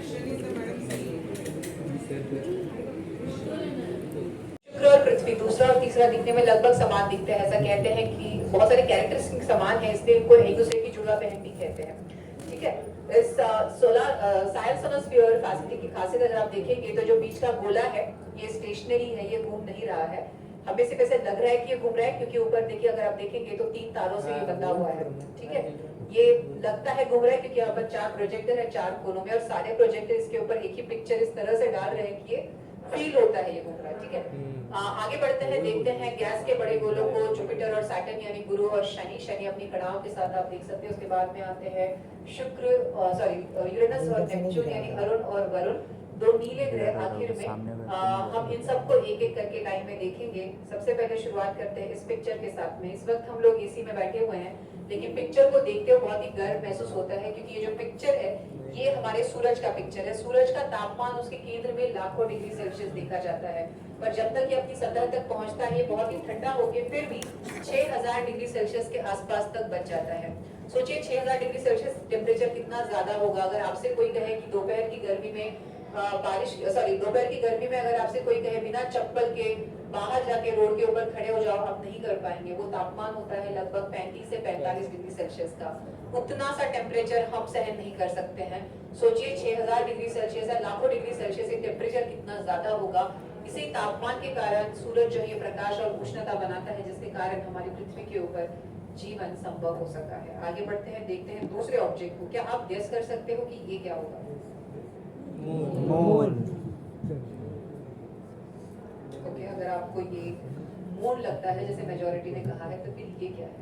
शुक्र और पृथ्वी दूसरा और तीसरा दिखने में लगभग समान दिखते हैं। ऐसा कहते हैं कि बहुत सारे कैरेक्टरिस्टिक समान हैं, इसलिए इनको एक दूसरे की जुड़ा बहन भी कहते हैं। ठीक है, इस सोलर सायर सोनोस्फीयर फैसिलिटी की खासियत अगर आप देखेंगे तो जो बीच का गोला है ये स्टेशनरी है, ये घूम नहीं रहा है। हमें सिर्फ ऐसे लग रहा है कि ये घूम रहा है क्योंकि ऊपर देखिए, अगर आप देखेंगे तो 3 तारों से ये बंधा हुआ है। ठीक है, ये लगता है घूम रहा है क्योंकि यहाँ पर 4 प्रोजेक्टर है 4 कोनों में, और सारे प्रोजेक्टर इसके ऊपर एक ही पिक्चर इस तरह से डाल रहे हैं कि ये फील होता है ये घूम रहा है। ठीक है, आगे बढ़ते हैं, देखते हैं गैस के बड़े गोलों को, जुपिटर और सैटर्न यानी गुरु और शनि। शनि अपनी कड़ाओं के साथ आप देख सकते हैं। उसके बाद में आते हैं शुक्र, यूरेनस और नेपच्यून यानी अरुण और वरुण, 2 नीले ग्रह आखिर में। हम इन सबको एक एक करके लाइन में देखेंगे। सबसे पहले शुरुआत करते हैं इस पिक्चर के साथ में। इस वक्त हम लोग एसी में बैठे हुए हैं, लेकिन पिक्चर को देखते हुए बहुत ही गर्व महसूस होता है क्योंकि ये जो पिक्चर है ये हमारे सूरज का पिक्चर है। सूरज का तापमान उसके केंद्र में लाखों डिग्री सेल्सियस देखा जाता है, पर जब तक ये अपनी सतह तक पहुंचता है ये बहुत ही ठंडा होकर फिर भी 6000 डिग्री सेल्सियस के आसपास तक बच जाता है। सोचिए 6000 डिग्री सेल्सियस टेम्परेचर कितना ज्यादा होगा। अगर आपसे कोई कहे कि दोपहर की गर्मी में दोपहर की गर्मी में अगर आपसे कोई कहे बिना चप्पल के बाहर जाके रोड के ऊपर खड़े हो जाओ, आप नहीं कर पाएंगे। वो तापमान होता है लगभग 35 से 45 डिग्री सेल्सियस का। उतना सा टेम्परेचर हम सहन नहीं कर सकते हैं। सोचिए 6000 डिग्री सेल्सियस है, लाखों डिग्री सेल्सियस से टेम्परेचर कितना ज्यादा होगा। इसी तापमान के कारण सूरज जो है प्रकाश और उष्णता बनाता है, जिसके कारण हमारी पृथ्वी के ऊपर जीवन संभव हो सका है। आगे बढ़ते हैं, देखते हैं दूसरे ऑब्जेक्ट को। क्या आप गेस कर सकते हो कि ये क्या होगा? मून। ओके, अगर आपको ये मून लगता है जैसे मेजॉरिटी ने कहा है, तो फिर ये क्या है?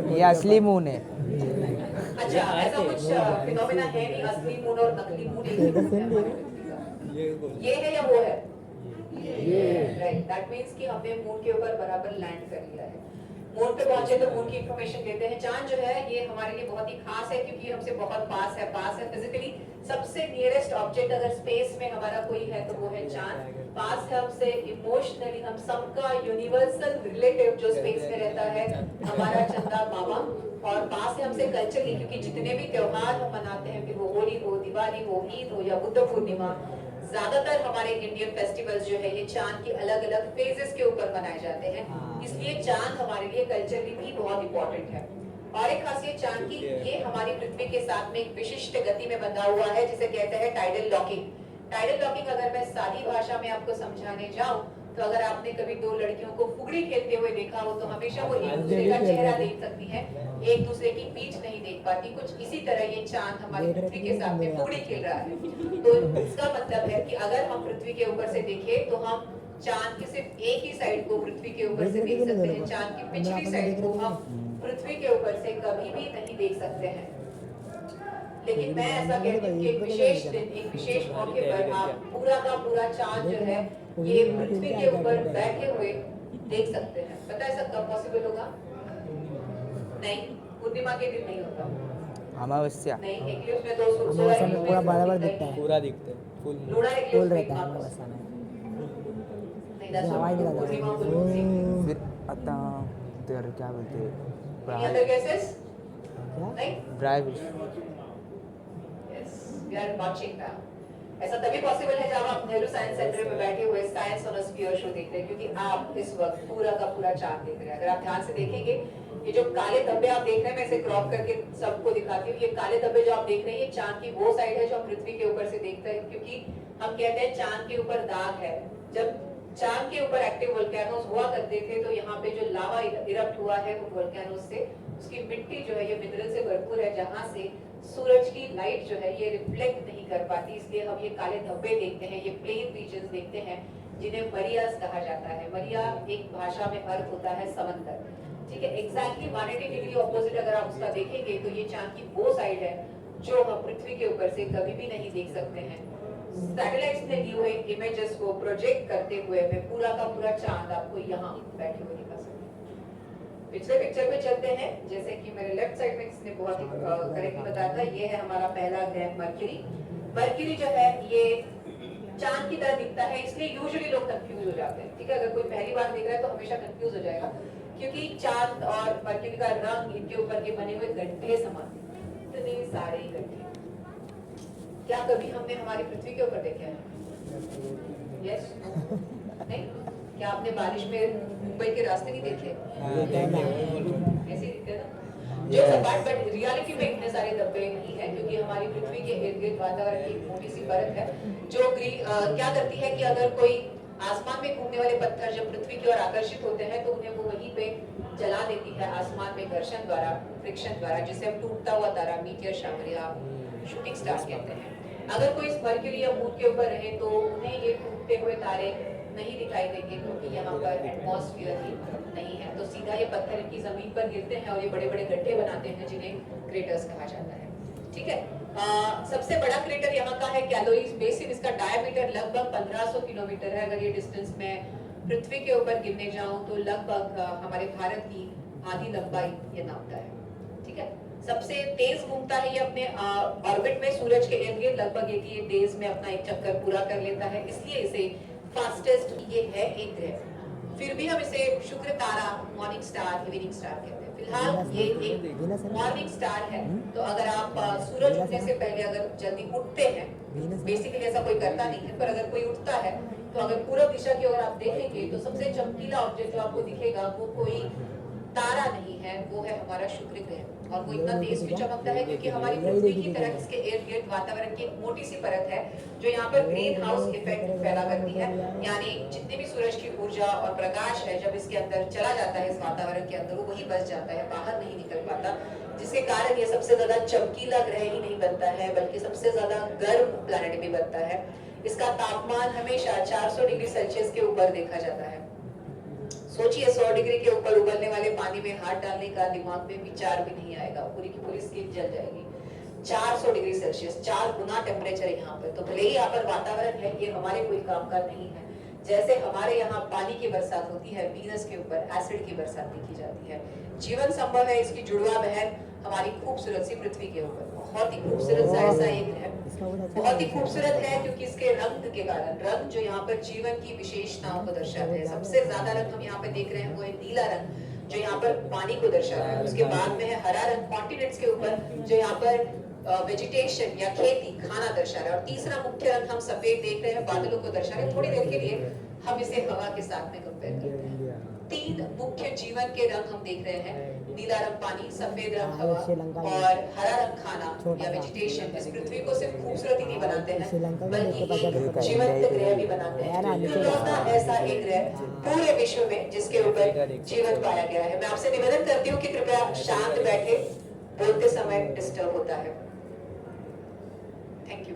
ये असली मून है। अच्छा, ऐसा कुछ फिनोमेना है नहीं, असली मून और नकली मून एक ही है हमारी पृथ्वी का। ये है या वो है? राइट, दैट मींस कि हमने मून के ऊपर बराबर लैंड कर लिया है। मून पे पहुंचे तो मून की इंफॉर्मेशन देते हैं। चांद जो है ये हमारे लिए बहुत ही खास है क्योंकि ये हमसे बहुत पास है फिजिकली। सबसे नियरेस्ट ऑब्जेक्ट अगर स्पेस में हमारा कोई है तो वो है चांद। पास है हमसे इमोशनली, हम सबका यूनिवर्सल रिलेटिव जो स्पेस में रहता है हमारा चंदा मामा। और पास है हमसे कल्चरली, क्योंकि जितने भी त्योहार हम मनाते हैं, फिर वो होली हो, दिवाली हो, ईद हो या बुद्ध पूर्णिमा, ज्यादातर हमारे इंडियन फेस्टिवल्स जो है ये चांद की अलग अलग फेजेस के ऊपर मनाए जाते हैं। इसलिए चांद हमारे लिए कल्चरली भी बहुत इंपॉर्टेंट है। और एक खासियत चांद की, ये हमारी पृथ्वी के साथ में एक विशिष्ट गति में बंधा हुआ है जिसे कहते हैं टाइडल लॉकिंग। टाइडल लॉकिंग अगर मैं सादी भाषा में आपको समझाने जाऊं तो अगर आपने कभी 2 लड़कियों को फुगड़ी खेलते हुए देखा हो तो हमेशा वो एक दूसरे का चेहरा देख सकती हैं, एक दूसरे की पीठ नहीं देख पाती। कुछ इसी तरह ये चांद हमारी पृथ्वी के साथ में फुगड़ी खेल रहा है। तो इसका मतलब है कि अगर हम पृथ्वी के ऊपर से देखें तो हम चांद की सिर्फ एक ही साइड को पृथ्वी के ऊपर से देख सकते हैं। चांद की पिछली साइड को हम पृथ्वी के ऊपर से कभी भी नहीं देख सकते हैं। लेकिन मैं ऐसा कहती हूँ कि एक विशेष दिन, एक विशेष मौके पर आप पूरा का पूरा चांद जो है ये पृथ्वी के ऊपर बैठे हुए देख सकते हैं। पता है सब कब पॉसिबल होगा? नहीं, पूर्णिमा के दिन नहीं होता। अमावस्या नहीं, एक्लिप्स में तो सोलर में पूरा बराबर दिखता है, पूरा दिखता है, फुल लूनर फुल एक्लिप्स रहता है अमावस्या में। नहीं, that's हवा ही not निकल पूर्णिमा जाता को है। लूनर। फिर आता तेरे क्या बोलते Any other guesses? नहीं? Dry fish. Yes, we are watching now. ऐसा तभी पॉसिबल है जब आप नेहरू साइंस सेंटर में बैठे हुए साइंस ऑन स्फीयर शो देख रहे हैं, क्योंकि आप इस वक्त पूरा का पूरा चांद देख रहे हैं। अगर आप ध्यान से देखेंगे, ये जो काले धब्बे आप देख रहे हैं, मैं इसे क्रॉप करके सबको दिखाती हूँ। ये काले धब्बे जो आप देख रहे हैं, ये चांद की वो साइड है जो हम पृथ्वी के ऊपर से देखते हैं, क्योंकि हम कहते हैं चांद के ऊपर दाग है। जब चांद के ऊपर एक्टिव वोल्केनोस हुआ करते थे तो यहाँ पे जो लावा इरप्ट हुआ है उन वोल्केनोस से, उसकी मिट्टी जो है ये मिनरल से भरपूर है, जहाँ से सूरज की लाइट जो है ये रिफ्लेक्ट नहीं कर पाती। इसलिए हम ये काले धब्बे देखते हैं, ये प्लेन रीजन्स देखते हैं जिन्हें मरियास कहा जाता है। मरिया एक भाषा में अर्थ होता है समंदर। ठीक है, एग्जैक्टली 180 डिग्री ऑपोजिट अगर आप उसका देखेंगे तो ये चांद की वो साइड है जो हम पृथ्वी के ऊपर से कभी भी नहीं देख सकते हैं। सैटेलाइट्स ने ली हुए इमेजेस को प्रोजेक्ट करते हुए मैं पूरा का पूरा चांद आपको यहाँ बैठे हुए दिखा सकती हूँ। पिछले पिक्चर पे चलते हैं। जैसे कि मेरे लेफ्ट साइड में किसने बहुत ही करेक्टली बताया था, ये है हमारा पहला ग्रह मरकरी। मरकरी जो है ये चांद की तरह दिखता है, इसलिए यूजुअली लोग कंफ्यूज हो जाते हैं। ठीक है, अगर कोई पहली बार देख रहा है तो हमेशा कंफ्यूज हो जाएगा, क्योंकि चांद और मरकरी का रंग इनके ऊपर के बने हुए गड्ढे समान। सारे गड्ढे क्या कभी हमने हमारी पृथ्वी के ऊपर देखे हैं? यस? नहीं? क्या आपने बारिश में मुंबई के रास्ते नहीं देखे? ऐसे ही दिखते हैं ना? जो बट रियलिटी में इतने सारे धब्बे नहीं है, क्योंकि हमारी पृथ्वी के इर्द गिर्द वातावरण की एक मोटी सी परत है जो क्या करती है कि अगर कोई आसमान में घूमने वाले पत्थर जब पृथ्वी की ओर आकर्षित होते हैं तो उन्हें वो वहीं पे जला देती है आसमान में घर्षण द्वारा, फ्रिक्शन द्वारा, जिसे हम टूटता हुआ तारा, मीटियर शावर या शूटिंग स्टार कहते हैं। अगर कोई इस मरकरी या मून के ऊपर रहे तो उन्हें ये टूटते हुए तारे नहीं दिखाई देंगे, क्योंकि यहाँ पर एटमॉस्फेयर ही नहीं है। तो सीधा ये पत्थर इनकी जमीन पर गिरते हैं और ये बड़े बड़े गड्ढे बनाते हैं जिन्हें क्रेटर्स कहा जाता है। ठीक है, सबसे बड़ा क्रेटर यहाँ का है कैलोरीज बेसिन। इसका डायमीटर लगभग 1500 किलोमीटर है। अगर ये डिस्टेंस में पृथ्वी के ऊपर गिनने जाऊं तो लगभग हमारे भारत की आधी लंबाई ये नापता है। ठीक है, सबसे तेज घूमता है ये अपने ऑर्बिट में सूरज के इर्द गिर्द लगभग 88 डेज में अपना एक चक्कर पूरा कर लेता है, इसलिए इसे फास्टेस्ट ये है एक ग्रह। फिर भी हम इसे शुक्र तारा, मॉर्निंग स्टार, इवनिंग स्टार कहते हैं। फिलहाल ये एक मॉर्निंग स्टार है। तो अगर आप सूरज उठने से पहले अगर जल्दी उठते हैं, बेसिकली ऐसा कोई करता नहीं है, पर अगर कोई उठता है तो अगर पूर्व दिशा की ओर आप देखेंगे तो सबसे चमकीला ऑब्जेक्ट जो आपको दिखेगा वो कोई तारा नहीं है, वो है हमारा शुक्र ग्रह। और वो इतना तेज भी चमकता है क्योंकि हमारी पृथ्वी की तरह इसके इर्द गिर्द वातावरण की एक मोटी सी परत है जो यहाँ पर ग्रीन हाउस इफेक्ट पैदा करती है। यानी जितनी भी सूरज की ऊर्जा और प्रकाश है जब इसके अंदर चला जाता है, इस वातावरण के अंदर, वो वही बच जाता है, बाहर नहीं निकल पाता, जिसके कारण ये सबसे ज्यादा चमकीला ग्रह ही नहीं बनता है बल्कि सबसे ज्यादा गर्म प्लैनेट भी बनता है। इसका तापमान हमेशा 400 डिग्री सेल्सियस के ऊपर देखा जाता है। सोचिए 100 डिग्री के ऊपर उबलने वाले पानी में हाथ डालने का दिमाग में विचार भी नहीं आएगा, पूरी की पूरी स्किन जल जाएगी। 400 डिग्री सेल्सियस, 4 गुना टेम्परेचर है यहाँ पर। तो भले ही यहाँ पर वातावरण है, ये हमारे कोई काम का नहीं है। जैसे हमारे यहाँ पानी की बरसात होती है, वीनस के ऊपर एसिड की बरसात देखी जाती है। जीवन संभव है इसकी जुड़वा बहन हमारी खूबसूरत सी पृथ्वी के ऊपर। बहुत ही खूबसूरत सा ऐसा एक है, बहुत ही खूबसूरत है क्योंकि इसके रंग के कारण, रंग जो यहाँ पर जीवन की विशेषताओं को दर्शाते हैं। सबसे ज्यादा रंग हम यहाँ पे देख रहे हैं वो है नीला रंग जो यहाँ पर पानी को दर्शाता है। उसके बाद में है हरा रंग कॉन्टिनेंट्स के ऊपर जो यहाँ पर वेजिटेशन या खेती, खाना दर्शा रहा है। और तीसरा मुख्य रंग हम सफेद देख रहे हैं, बादलों को दर्शा रहे हैं। थोड़ी देर के लिए हम इसे हवा के साथ में कंपेयर करते हैं। 3 मुख्य जीवन के रंग हम देख रहे हैं, नीला रंग पानी, सफेद रंग हवा और हरा रंग खाना या वेजिटेशन। इस पृथ्वी को सिर्फ खूबसूरत ही नहीं बनाते हैं बल्कि एक जीवंत ग्रह भी बनाते हैं। इकलौता ऐसा एक ग्रह पूरे विश्व में जिसके ऊपर जीवन पाया गया है। मैं आपसे निवेदन करती हूँ कि कृपया शांत बैठे, बोलते समय डिस्टर्ब होता है। Thank you.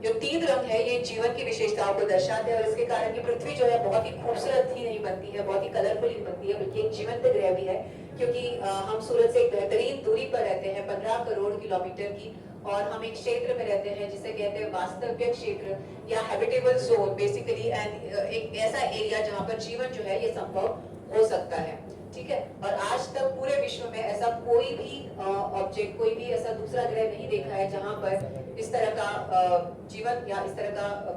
जो 3 रंग है ये जीवन की विशेषताओं को दर्शाते हैं और इसके कारण ये पृथ्वी जो है बहुत ही खूबसूरत ही नहीं बनती है, बहुत ही कलरफुल ही बनती है, बल्कि एक जीवंत ग्रह भी है। क्योंकि हम सूरज से एक बेहतरीन दूरी पर रहते हैं, 15 करोड़ किलोमीटर की, और हम एक क्षेत्र में रहते हैं जिसे कहते हैं वास्तव्य क्षेत्र या हैबिटेबल जोन, बेसिकली एक ऐसा एरिया जहाँ पर जीवन जो है ये संभव हो सकता है। ठीक है, और आज तक पूरे विश्व में ऐसा कोई भी ऑब्जेक्ट, कोई भी ऐसा दूसरा ग्रह नहीं देखा है जहां पर इस तरह का जीवन या इस तरह का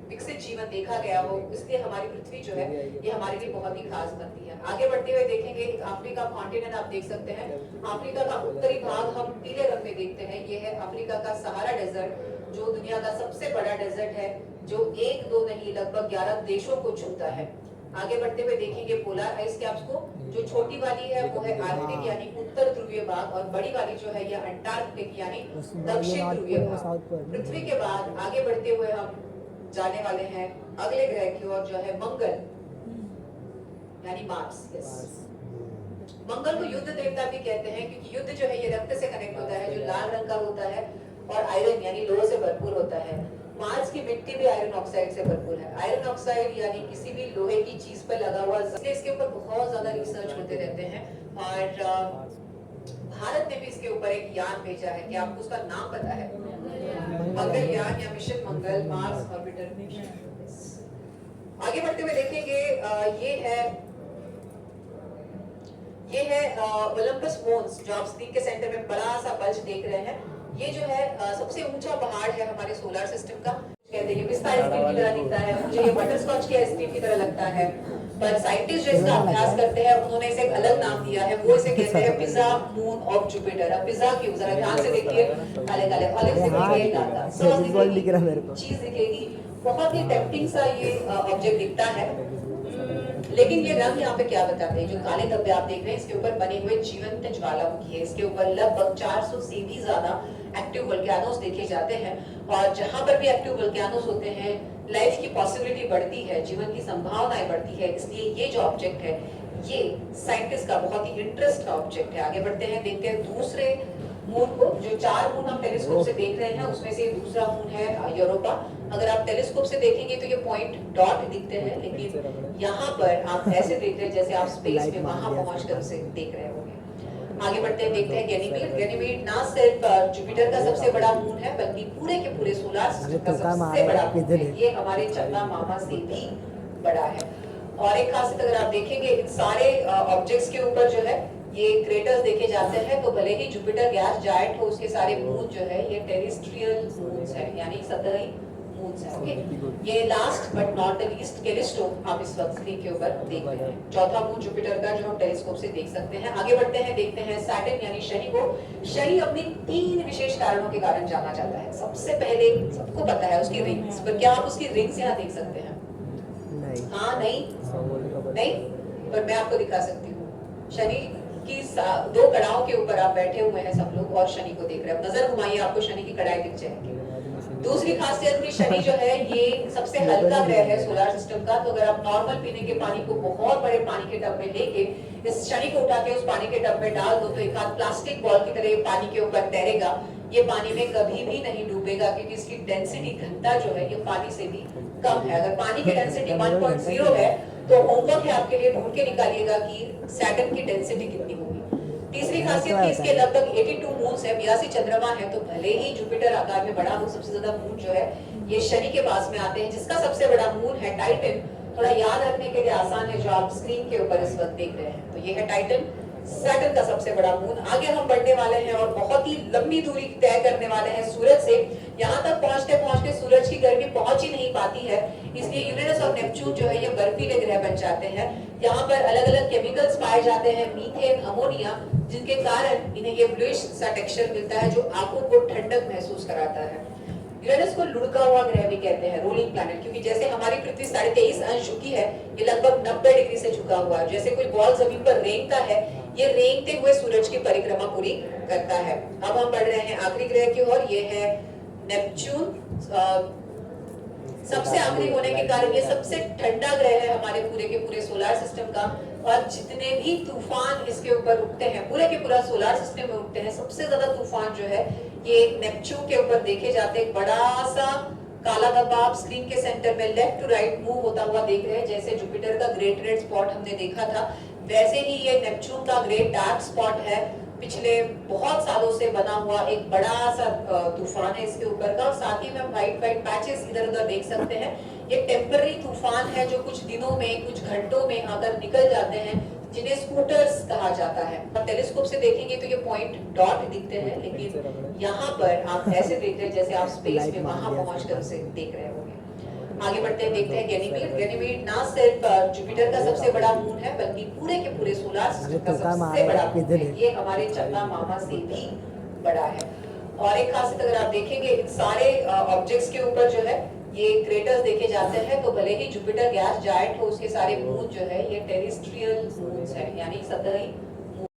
विकसित जीवन देखा गया हो। इसलिए हमारी पृथ्वी जो है ये हमारे लिए बहुत ही खास बनती है। आगे बढ़ते हुए देखेंगे, अफ्रीका कॉन्टिनेंट आप देख सकते हैं। अफ्रीका का उत्तरी भाग हम पीले रंग में देखते हैं, ये है अफ्रीका का सहारा डेजर्ट जो दुनिया का सबसे बड़ा डेजर्ट है, जो 1-2 नहीं लगभग 11 देशों को छूता है। आगे बढ़ते हुए देखेंगे पोलर आइस कैप्स को, जो छोटी वाली है वो है आर्कटिक यानी उत्तर ध्रुवीय भाग, और बड़ी वाली जो है ये अंटार्कटिक यानी दक्षिण ध्रुवीय भाग। पृथ्वी के बाद आगे बढ़ते हुए हम जाने वाले हैं अगले ग्रह की ओर जो है मंगल यानी मार्स। मंगल को युद्ध देवता भी कहते हैं क्योंकि युद्ध जो है ये रक्त से कनेक्ट होता है, जो लाल रंग का होता है और आयरन यानी लोहे से भरपूर होता है। मार्स की मिट्टी भी आयरन ऑक्साइड से भरपूर है। आयरन ऑक्साइड यानी किसी भी लोहे की चीज पर लगा हुआ, इसके ऊपर बहुत ज्यादा रिसर्च होते रहते हैं और भारत ने भी इसके ऊपर एक यान भेजा है। क्या आपको उसका नाम पता है? मंगलयान या मिशन मंगल, मार्स ऑर्बिटर मिशन। आगे बढ़ते हुए देखेंगे, ये है ओलंपस मोन्स जो आप स्क्रीन के सेंटर में बड़ा सा बल्ज देख रहे हैं। ये जो है सबसे ऊंचा पहाड़ है हमारे सोलर सिस्टम का। कहते हैं पिस्ता आइसक्रीम की तरह दिखता है, मुझे ये बटर स्कॉच की आइसक्रीम की तरह लगता है। पर साइंटिस्ट जो इसका अभ्यास करते हैं उन्होंने इसे एक अलग नाम दिया है, वो इसे कहते हैं पिज्जा मून ऑफ जुपिटर। अब पिज्जा क्यों, जरा ध्यान से देखिए, काले काले ऑलिव से दिखेगा, सॉस दिखेगी, चीज दिखेगी, बहुत ही टेम्पटिंग सा ये ऑब्जेक्ट दिखता है। लेकिन ये रंग यहाँ पे क्या बताते हैं, जो काले धब्बे आप देख रहे हैं इसके ऊपर बने हुए जीवंत ज्वालामुखी है, इसके ऊपर लगभग 400 से भी ज्यादा एक्टिव वोल्केनोस देखे जाते हैं। और जहां पर भी एक्टिव वोल्केनोस होते हैं लाइफ की पॉसिबिलिटी बढ़ती है, जीवन की संभावनाएं बढ़ती है। इसलिए ये जो ऑब्जेक्ट है ये साइंटिस्ट का बहुत ही इंटरेस्ट का ऑब्जेक्ट है। आगे बढ़ते हैं, देखते हैं दूसरे मून को। जो 4 मून हम टेलीस्कोप से देख रहे हैं उसमें से दूसरा मून है यूरोपा। अगर आप टेलीस्कोप से देखेंगे तो ये पॉइंट डॉट दिखते हैं, लेकिन यहाँ पर आप ऐसे देख रहे हैं जैसे आप स्पेस में वहां पहुंचकर उसे देख रहे होंगे। आगे बढ़ते हैं, देखते हैं गैनीमीड। गैनीमीड ना सिर्फ जुपिटर का सबसे बड़ा मून है बल्कि पूरे के पूरे सोलर सिस्टम का सबसे बड़ा मून है। ये हमारे चंद्रमा मामा से भी बड़ा है। और एक खासियत अगर आप देखेंगे इन सारे ऑब्जेक्ट्स के ऊपर जो है ये क्रेटर्स देखे जाते हैं। तो भले ही जुपिटर गैस जायंट हो, उसके सारे मून जो है ये टेरेस्ट्रियल मून्स है, यानी सतही मून्स है। ओके, ये last but not the least Callisto आप इस वक्त स्क्रीन के ऊपर देख रहे हैं, चौथा मून जुपिटर का जो हम टेलीस्कोप से देख सकते हैं। आगे बढ़ते हैं, देखते हैं सैटर्न यानी शनि को। शनि अपने 3 विशेष कारणों के कारण जाना जाता है। सबसे पहले सबको पता है उसकी रिंग्स, पर क्या आप उसकी रिंग्स यहाँ देख सकते हैं? नहीं। हाँ, नहीं, पर मैं आपको दिखा सकती हूँ। शनि की 2 कड़ाओं के ऊपर आप बैठे हुए हैं सब लोग और शनि को देख रहे हैं। अब नजर घुमाइए, आपको शनि की कड़ाई दिख जाएगी। दूसरी खासियत भी शनि जो है ये सबसे हल्का ग्रह है सोलर सिस्टम का। तो अगर आप नॉर्मल पीने के पानी को बहुत बड़े पानी के टब में लेके इस शनि को उठा के उस पानी के टब में डाल दो तो एक हाथ प्लास्टिक बॉल की तरह पानी के ऊपर तैरेगा। ये पानी में कभी भी नहीं डूबेगा क्योंकि इसकी डेंसिटी घनता जो है ये पानी से भी कम है। अगर पानी की डेंसिटी 1.0 है तो होमवर्क है आपके लिए, ढूंढ के निकालिएगा कि सैटर्न की डेंसिटी कितनी होगी। तीसरी खासियत कि इसके लगभग 82 मून्स है, 82 चंद्रमा है। तो भले ही जुपिटर आकार में बड़ा हो, सबसे ज्यादा मून जो है ये शनि के पास में आते हैं, जिसका सबसे बड़ा मून है टाइटन। थोड़ा याद रखने के लिए आसान है, जो आप स्क्रीन के ऊपर इस वक्त देख रहे हैं। तो ये है टाइटन, सैटर्न का सबसे बड़ा मून। आगे हम बढ़ने वाले हैं और बहुत ही लंबी दूरी तय करने वाले हैं सूरज से। यहाँ तक पहुंचते पहुंचते सूरज की गर्मी पहुंच ही नहीं पाती है, इसलिए यूरेनस और नेपच्यून जो है ये बर्फीले ग्रह बन जाते हैं। यहाँ पर अलग अलग केमिकल्स पाए जाते हैं, मीथेन, अमोनिया, जिनके कारण इन्हें ये ब्लूइश सा टेक्सचर मिलता है जो आंखों को ठंडक महसूस कराता है। यूरेनस को लुढ़का हुआ ग्रह भी कहते हैं, रोलिंग प्लैनेट, क्योंकि जैसे हमारी पृथ्वी 23.5 अंश झुकी है, ये लगभग 90 डिग्री से झुका हुआ है। जैसे कोई बॉल जमीन पर रेंगता है, ये रेंगते हुए सूरज की परिक्रमा पूरी करता है। अब हम बढ़ रहे हैं आखिरी ग्रह की ओर, ये है नेपच्यून। सबसे आखिरी होने के कारण ये सबसे ठंडा ग्रह है हमारे पूरे के पूरे सोलर सिस्टम का। और जितने भी तूफान इसके ऊपर उठते हैं, पूरे के पूरा सोलर सिस्टम में उठते हैं, सबसे ज्यादा तूफान जो है ये नेपच्यून के ऊपर देखे जाते हैं। बड़ा सा काला धब्बा आप स्क्रीन के सेंटर में लेफ्ट टू राइट मूव होता हुआ देख रहे हैं। जैसे जुपिटर का ग्रेट रेड स्पॉट हमने देखा था, वैसे ही ये नेपच्यून का ग्रेट डार्क स्पॉट है। पिछले बहुत सालों से बना हुआ एक बड़ा सा तूफान है इसके ऊपर का। और साथ ही में हम व्हाइट पैचेस इधर उधर देख सकते हैं। ये टेम्पररी तूफान है जो कुछ दिनों में, कुछ घंटों में आकर निकल जाते हैं, जिन्हें स्कूटर्स कहा जाता है। और टेलीस्कोप से देखेंगे तो ये पॉइंट डॉट दिखते हैं, लेकिन यहाँ पर आप ऐसे देख रहे हैं जैसे आप स्पेस में वहां पहुंचकर उसे देख रहे होंगे। आगे बढ़ते हैं, देखते हैं गैनीमीड। गैनीमीड ना सिर्फ जुपिटर का सबसे बड़ा मून है बल्कि पूरे के पूरे सोलर सिस्टम का सबसे बड़ा मून है। ये हमारे चंद्रमा मामा से भी बड़ा है। और एक खासियत अगर आप देखेंगे इन सारे ऑब्जेक्ट्स के ऊपर जो है ये क्रेटर्स देखे जाते हैं। तो भले ही जुपिटर गैस जायंट हो, उसके सारे मून जो है ये टेरेस्ट्रियल मून्स है, यानी सतही